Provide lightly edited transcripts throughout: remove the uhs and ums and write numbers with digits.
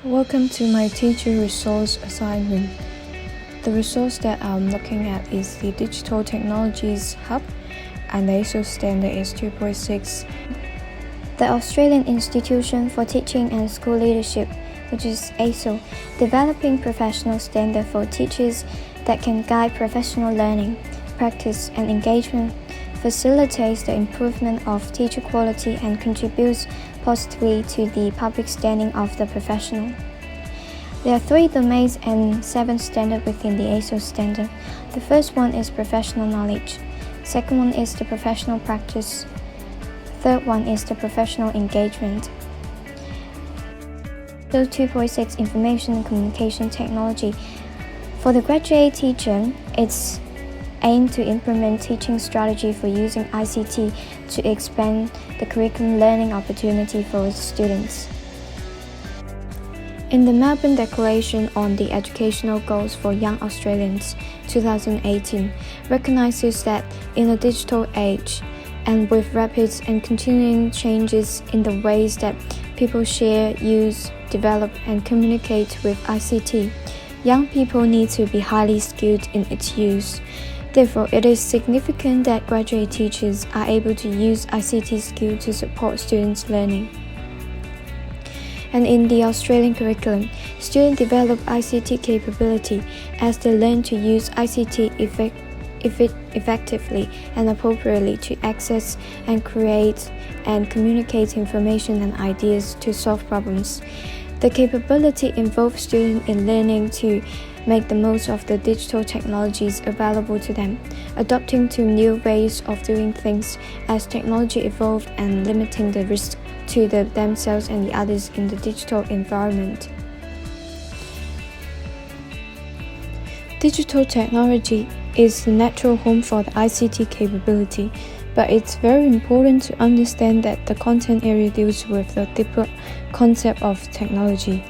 Welcome to my teacher resource assignment. The resource that I'm looking at is the Digital Technologies Hub, and the ASO standard is 2.6. The Australian Institution for Teaching and School Leadership, which is ASO, developing professional standard for teachers that can guide professional learning, practice, and engagement, facilitates the improvement of teacher quality and contributes positively to the public standing of the professional. There are 3 domains and 7 standards within the ASO standard. The first one is professional knowledge. Second one is the professional practice. Third one is the professional engagement. So 2.6 Information and Communication Technology. For the graduate teacher, it's aimed to implement teaching strategy for using ICT to expand the curriculum learning opportunity for students. In the Melbourne Declaration on the Educational Goals for Young Australians 2018 recognizes that in a digital age and with rapid and continuing changes in the ways that people share, use, develop and communicate with ICT, young people need to be highly skilled in its use. Therefore, it is significant that graduate teachers are able to use ICT skills to support students' learning. And in the Australian curriculum, students develop ICT capability as they learn to use ICT effectively and appropriately to access and create and communicate information and ideas to solve problems. The capability involves students in learning to make the most of the digital technologies available to them, adopting to new ways of doing things as technology evolved and limiting the risk to themselves and the others in the digital environment. Digital technology is the natural home for the ICT capability, but it's very important to understand that the content area deals with the deeper concept of technology.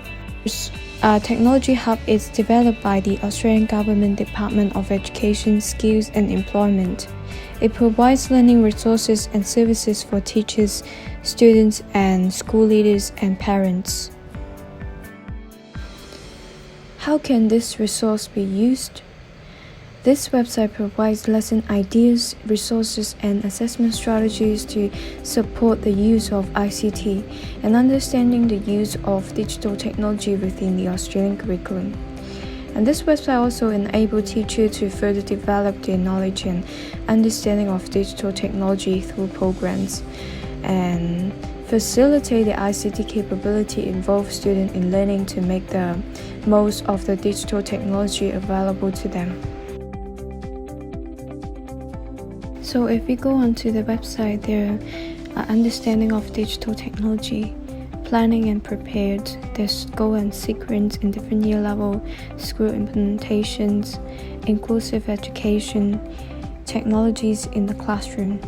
Technology Hub is developed by the Australian Government Department of Education, Skills and Employment. It provides learning resources and services for teachers, students and school leaders and parents. How can this resource be used? This website provides lesson ideas, resources, and assessment strategies to support the use of ICT and understanding the use of digital technology within the Australian curriculum. And this website also enables teachers to further develop their knowledge and understanding of digital technology through programs and facilitate the ICT capability involve students in learning to make the most of the digital technology available to them. So if we go onto the website, there are understanding of digital technology, planning and prepared, there's goal and sequence in different year level, school implementations, inclusive education, technologies in the classroom.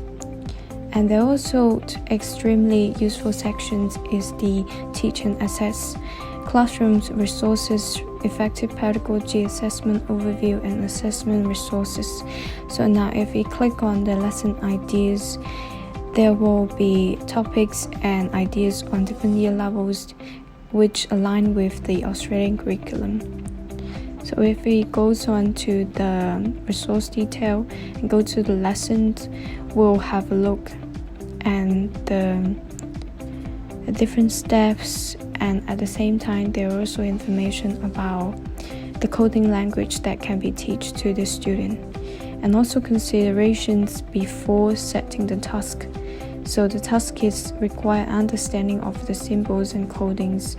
And there are also extremely useful sections is the teach and assess, classrooms, resources, effective pedagogy, assessment overview, and assessment resources. So now if we click on the lesson ideas, there will be topics and ideas on different year levels which align with the Australian curriculum. So if we go on to the resource detail and go to the lessons, we'll have a look and the different steps, and at the same time there are also information about the coding language that can be taught to the student, and also considerations before setting the task. So the task is require understanding of the symbols and codings.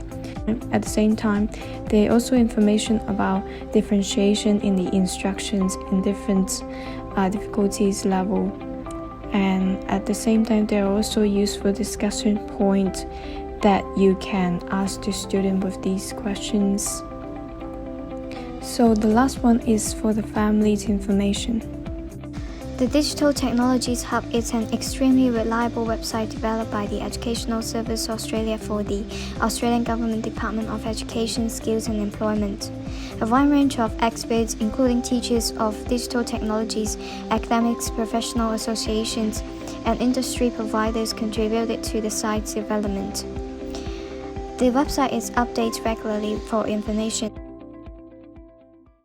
At the same time, there are also information about differentiation in the instructions in different difficulties level. And at the same time, there are also useful discussion points that you can ask the student with these questions. So the last one is for the family's information. The Digital Technologies Hub is an extremely reliable website developed by the Educational Service Australia for the Australian Government Department of Education, Skills and Employment. A wide range of experts, including teachers of digital technologies, academics, professional associations, and industry providers contributed to the site's development. The website is updated regularly for information.